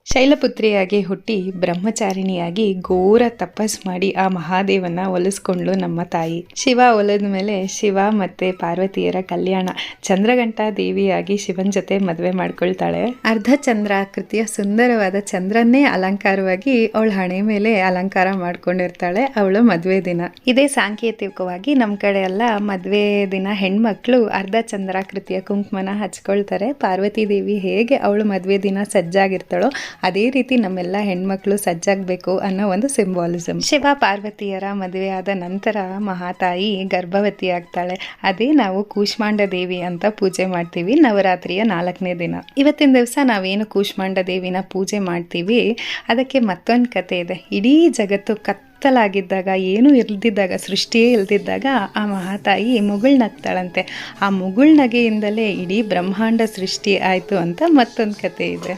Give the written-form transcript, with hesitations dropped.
ಶೈಲಪುತ್ರಿಯಾಗಿ ಹುಟ್ಟಿ ಬ್ರಹ್ಮಚಾರಿಣಿಯಾಗಿ ಘೋರ ತಪಸ್ ಮಾಡಿ ಆ ಮಹಾದೇವನ ಒಲಿಸ್ಕೊಂಡ್ಲು ನಮ್ಮ ತಾಯಿ. ಶಿವ ಒಲಿದ ಮೇಲೆ ಶಿವ ಮತ್ತೆ ಪಾರ್ವತಿಯರ ಕಲ್ಯಾಣ. ಚಂದ್ರಘಂಟಾ ದೇವಿಯಾಗಿ ಶಿವನ್ ಜೊತೆ ಮದುವೆ ಮಾಡ್ಕೊಳ್ತಾಳೆ. ಅರ್ಧ ಚಂದ್ರಾಕೃತಿಯ ಸುಂದರವಾದ ಚಂದ್ರನ್ನೇ ಅಲಂಕಾರವಾಗಿ ಅವಳ ಹಣೆ ಮೇಲೆ ಅಲಂಕಾರ ಮಾಡ್ಕೊಂಡಿರ್ತಾಳೆ ಅವಳ ಮದುವೆ ದಿನ. ಇದೇ ಸಾಂಕೇತಿಕವಾಗಿ ನಮ್ಮ ಕಡೆ ಎಲ್ಲ ಮದುವೆ ದಿನ ಹೆಣ್ಮಕ್ಳು ಅರ್ಧ ಚಂದ್ರಾಕೃತಿಯ ಕುಂಕುಮನ ಹಚ್ಕೊಳ್ತಾರೆ. ಪಾರ್ವತಿ ದೇವಿ ಹೇಗೆ ಅವಳು ಮದುವೆ ದಿನ ಸಜ್ಜಾಗಿರ್ತಾಳೋ ಅದೇ ರೀತಿ ನಮ್ಮೆಲ್ಲ ಹೆಣ್ಮಕ್ಳು ಸಜ್ಜಾಗಬೇಕು ಅನ್ನೋ ಒಂದು ಸಿಂಬಾಲಿಸಮ್. ಶಿವ ಪಾರ್ವತಿಯರ ಮದುವೆ ಆದ ನಂತರ ಮಹಾತಾಯಿ ಗರ್ಭವತಿ ಆಗ್ತಾಳೆ. ಅದೇ ನಾವು ಕೂಷ್ಮಾಂಡ ದೇವಿ ಅಂತ ಪೂಜೆ ಮಾಡ್ತೀವಿ ನವರಾತ್ರಿಯ 4ನೇ ದಿನ. ಇವತ್ತಿನ ದಿವಸ ನಾವೇನು ಕೂಷ್ಮಾಂಡ ದೇವಿನ ಪೂಜೆ ಮಾಡ್ತೀವಿ ಅದಕ್ಕೆ ಮತ್ತೊಂದು ಕತೆ ಇದೆ. ಇಡೀ ಜಗತ್ತು ಕತ್ತಲಾಗಿದ್ದಾಗ, ಏನೂ ಇಲ್ದಿದ್ದಾಗ, ಸೃಷ್ಟಿಯೇ ಇಲ್ದಿದ್ದಾಗ ಆ ಮಹಾತಾಯಿ ಮುಗುಳ್ನಗ್ತಾಳಂತೆ. ಆ ಮುಗುಳ್ನಗೆಯಿಂದಲೇ ಇಡೀ ಬ್ರಹ್ಮಾಂಡ ಸೃಷ್ಟಿ ಆಯಿತು ಅಂತ ಮತ್ತೊಂದು ಕತೆ ಇದೆ.